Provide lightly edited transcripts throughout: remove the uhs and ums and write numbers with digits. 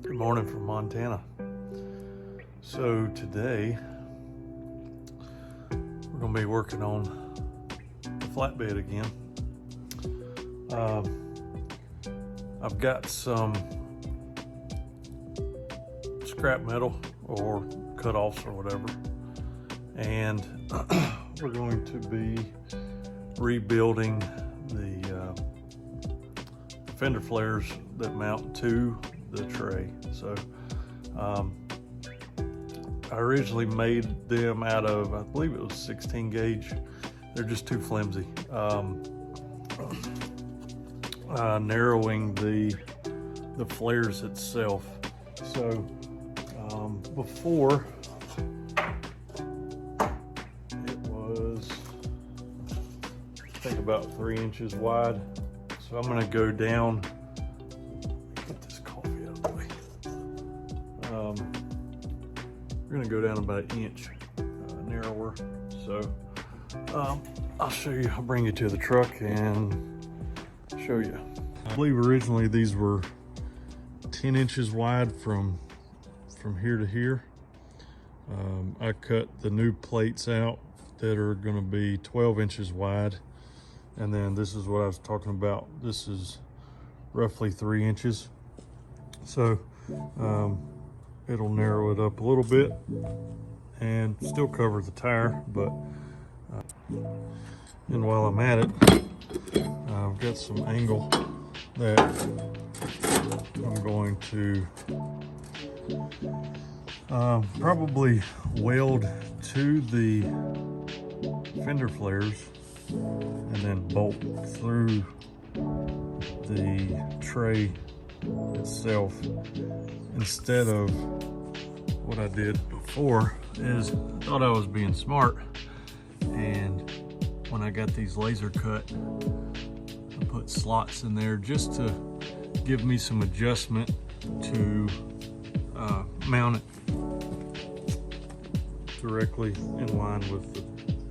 Good morning from Montana. So today we're going to be working on the flatbed again. I've got some scrap metal or cut-offs or whatever, and we're going to be rebuilding the fender flares that mount to the tray. So I originally made them out of, I believe it was 16 gauge. They're just too flimsy. Narrowing the flares itself. So before it was, I think, about 3 inches wide. So I'm gonna go down, get this coffee out of the way. We're gonna go down about 1 inch narrower. So I'll show you, I'll bring you to the truck and show you. I believe originally these were 10 inches wide from here to here. I cut the new plates out that are gonna be 12 inches wide. And then this is what I was talking about. This is roughly 3 inches. So it'll narrow it up a little bit and still cover the tire. But and while I'm at it, I've got some angle that I'm going to probably weld to the fender flares and then bolt through the tray itself, instead of what I did before. Is I thought I was being smart, and when I got these laser cut, I put slots in there just to give me some adjustment to mount it directly in line with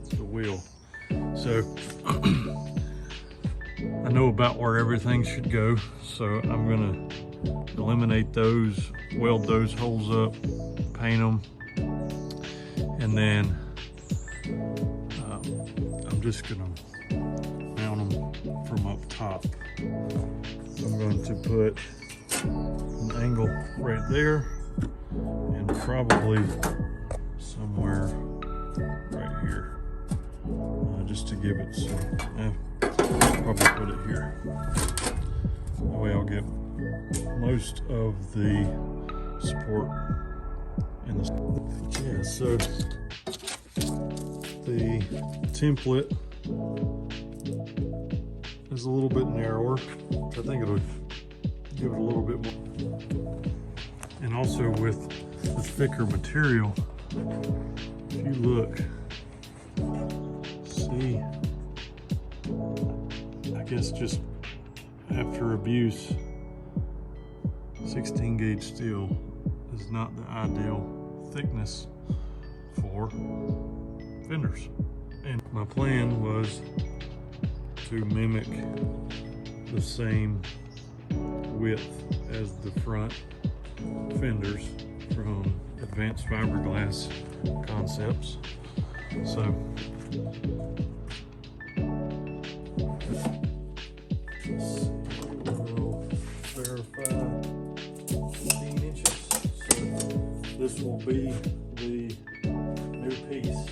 the wheel. So I know about where everything should go, so I'm gonna eliminate those, weld those holes up, paint them, and then I'm just gonna mount them from up top. I'm going to put an angle right there and probably somewhere right here. Just to give it some, probably put it here. That way I'll get most of the support in the, yeah, so the template is a little bit narrower. I think it'll give it a little bit more. And also with the thicker material, if you look, see, I guess just after abuse, 16 gauge steel is not the ideal thickness for fenders. And my plan was to mimic the same width as the front fenders from Advanced Fiberglass Concepts. So verify 15 inches. So this will be the new piece.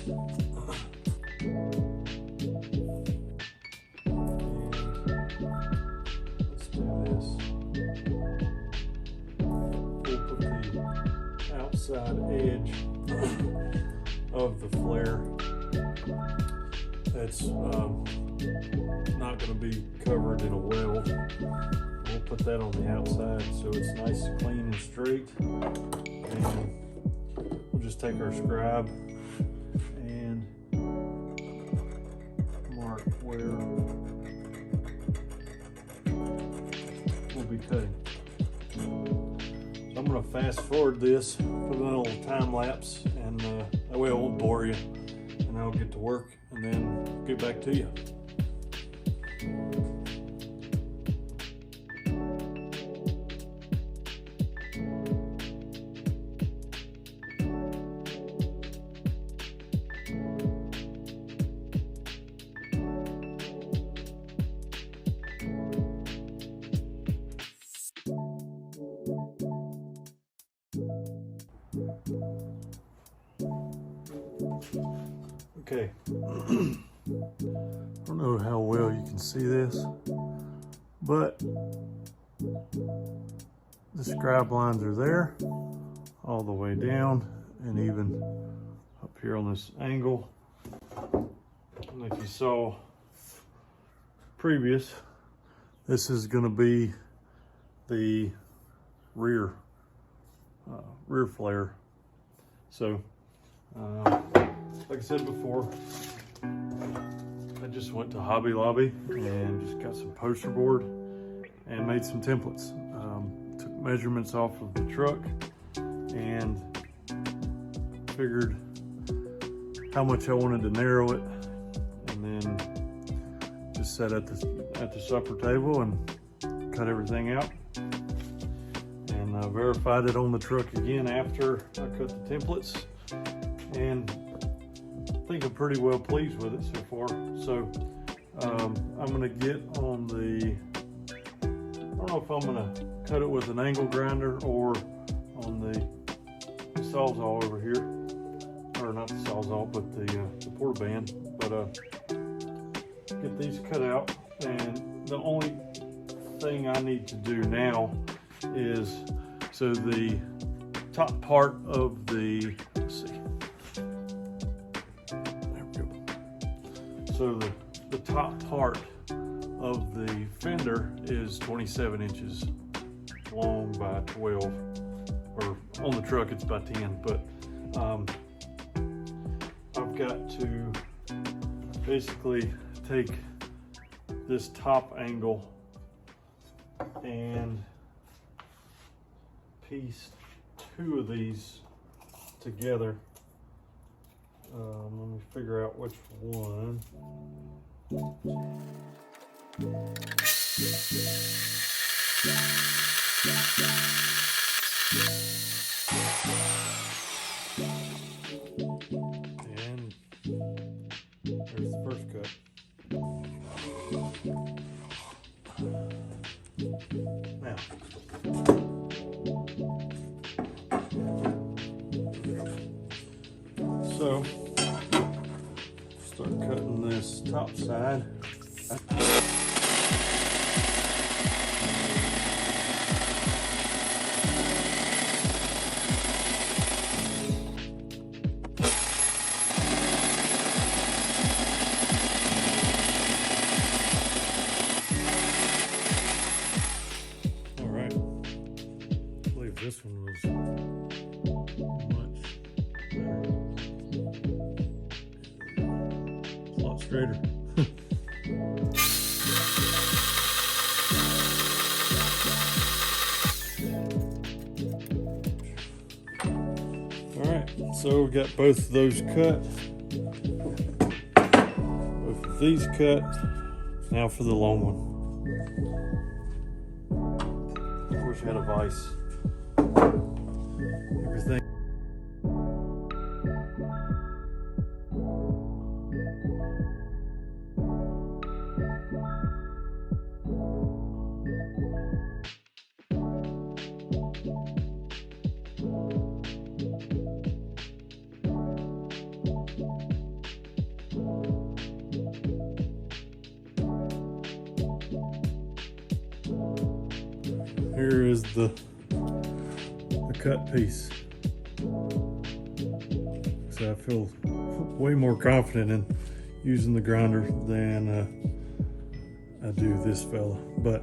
Let's do this. We'll put the outside edge of the flare that's not going to be covered in a weld. We'll put that on the outside so it's nice, clean, and straight. And we'll just take our scribe and mark where we'll be cutting. So I'm going to fast forward this, put a little time lapse, and that way I won't bore you, and I'll get to work and then get back to you. Okay. I don't know how well you can see this, but the scribe lines are there all the way down and even up here on this angle. Like you saw previous, this is going to be the rear flare. So like I said before, I just went to Hobby Lobby and just got some poster board and made some templates. Took measurements off of the truck and figured how much I wanted to narrow it, and then just sat at the supper table and cut everything out, and verified it on the truck again after I cut the templates, and I think I'm pretty well pleased with it so far. So I'm gonna get on the, I don't know if I'm gonna cut it with an angle grinder or on the Sawzall over here, or not the Sawzall, but the porta band. But get these cut out, and the only thing I need to do now is, so the top part of the, let's see, there we go. So the top part of the fender is 27 inches long by 12, or on the truck it's by 10, but I've got to basically take this top angle and piece two of these together. Let me figure out which one. And there's the first cut. Now, so start cutting this top side. This one was much better. It's a lot straighter. All right, so we got both of those cut. Both of these cut. Now for the long one. I wish I had a vise. Everything. Here is the cut piece. So I feel way more confident in using the grinder than I do this fella, but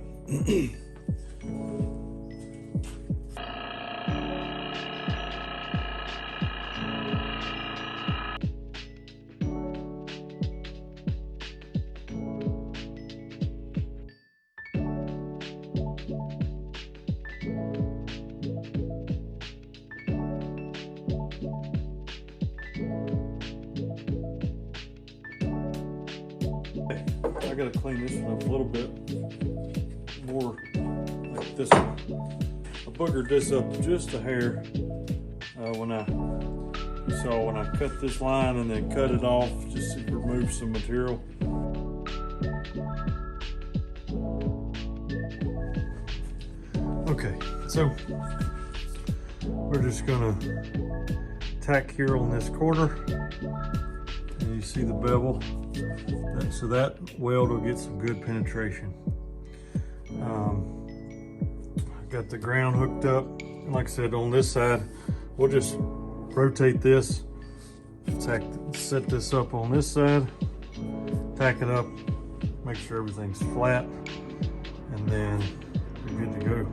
I gotta clean this one up a little bit more, like this one. I boogered this up just a hair when I cut this line and then cut it off just to remove some material. Okay, so we're just gonna tack here on this corner, and you see the bevel, so that weld will get some good penetration. I got the ground hooked up, and like I said, on this side, we'll just rotate this, set this up on this side, tack it up, make sure everything's flat, and then we're good to go.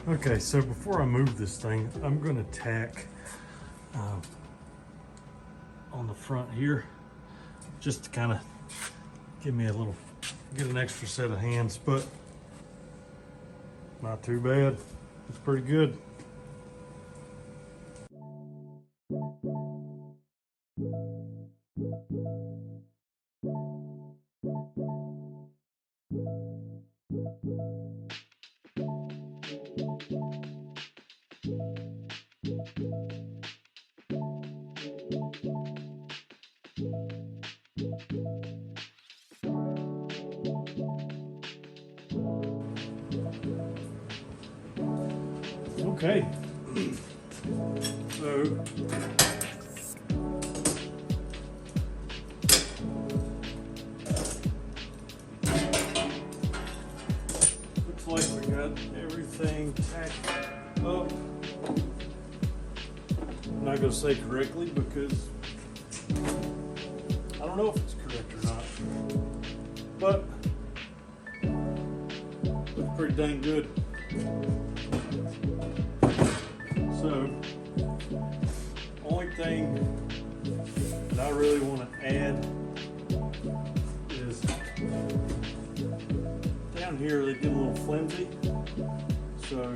Okay, so before I move this thing, I'm going to tack on the front here, just to kind of give me get an extra set of hands, but not too bad. It's pretty good. Okay, so looks like we got everything tacked up. I'm not going to say correctly because I don't know if it's correct or not, but looks pretty dang good. So, only thing that I really want to add is down here they get a little flimsy. So,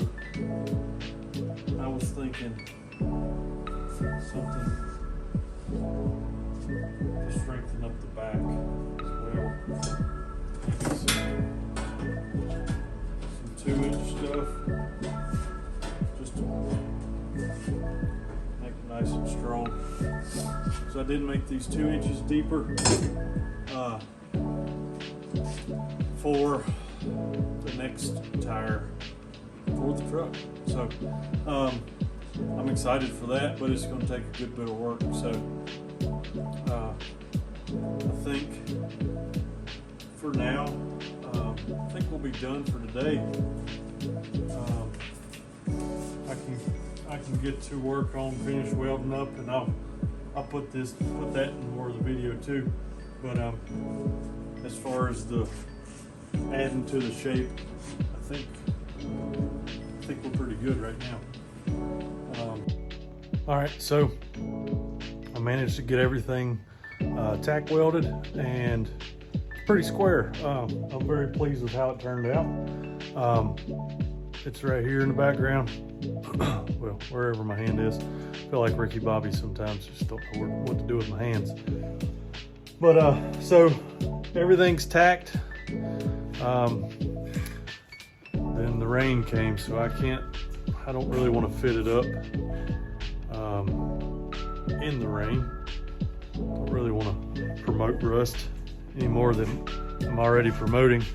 I was thinking something to strengthen up the back as well. Maybe some 2-inch stuff. Just to make it nice and strong. So I did make these 2 inches deeper for the next tire for the truck. So I'm excited for that, but it's going to take a good bit of work. So I think for now, I think we'll be done for today. I can get to work on finish welding up, and I'll put that in more of the video too. But as far as the adding to the shape, I think we're pretty good right now. All right, so I managed to get everything tack welded and pretty square. I'm very pleased with how it turned out. It's right here in the background. Well, wherever my hand is. I feel like Ricky Bobby sometimes, just don't know what to do with my hands. But so everything's tacked. Then the rain came, so I don't really want to fit it up in the rain. Don't really want to promote rust any more than I'm already promoting.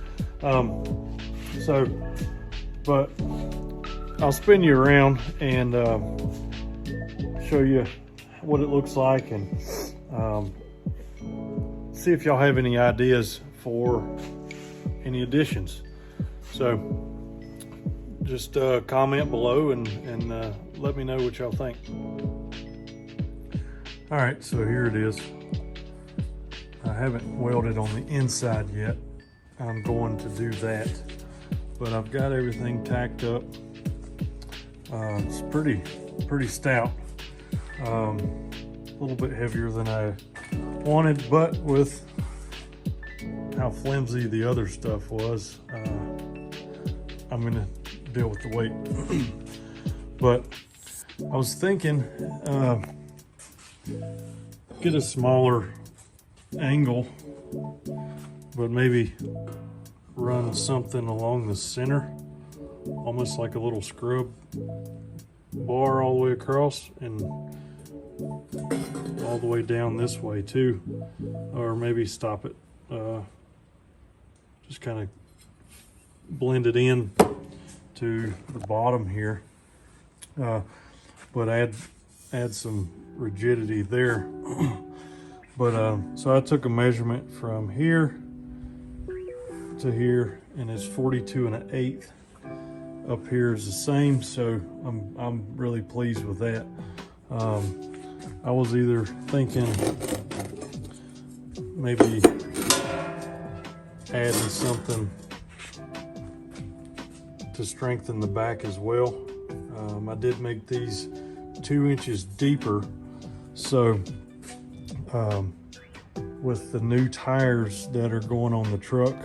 But I'll spin you around and show you what it looks like, and see if y'all have any ideas for any additions. So just comment below and let me know what y'all think. All right, so here it is. I haven't welded on the inside yet. I'm going to do that, but I've got everything tacked up. It's pretty stout. A little bit heavier than I wanted, but with how flimsy the other stuff was, I'm gonna deal with the weight. But I was thinking, get a smaller angle, but maybe run something along the center, almost like a little scrub bar all the way across and all the way down this way too, or maybe stop it, just kind of blend it in to the bottom here, but add some rigidity there. But so I took a measurement from here to here, and it's 42 1/8. Up here is the same, so I'm really pleased with that. I was either thinking maybe adding something to strengthen the back as well. I did make these 2 inches deeper, so with the new tires that are going on the truck,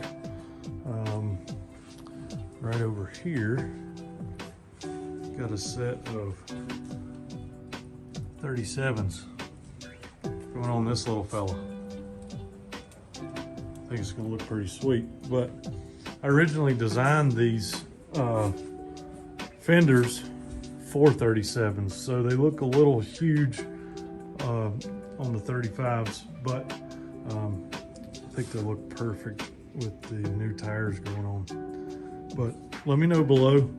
right over here, got a set of 37s going on this little fella. I think it's gonna look pretty sweet. But I originally designed these fenders for 37s, so they look a little huge on the 35s, but I think they look perfect with the new tires going on. But let me know below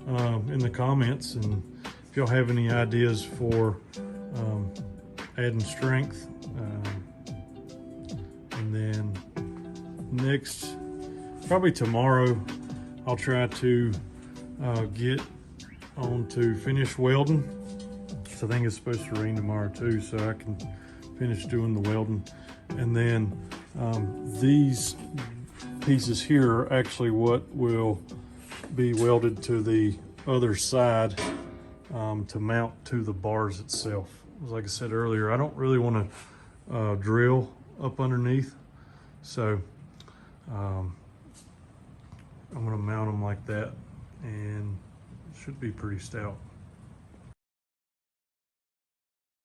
in the comments, and if y'all have any ideas for adding strength. And then next, probably tomorrow, I'll try to get on to finish welding. So I think it's supposed to rain tomorrow too, so I can finish doing the welding. And then these pieces here are actually what will be welded to the other side to mount to the bars itself. Like I said earlier, I don't really want to drill up underneath, so I'm going to mount them like that, and it should be pretty stout.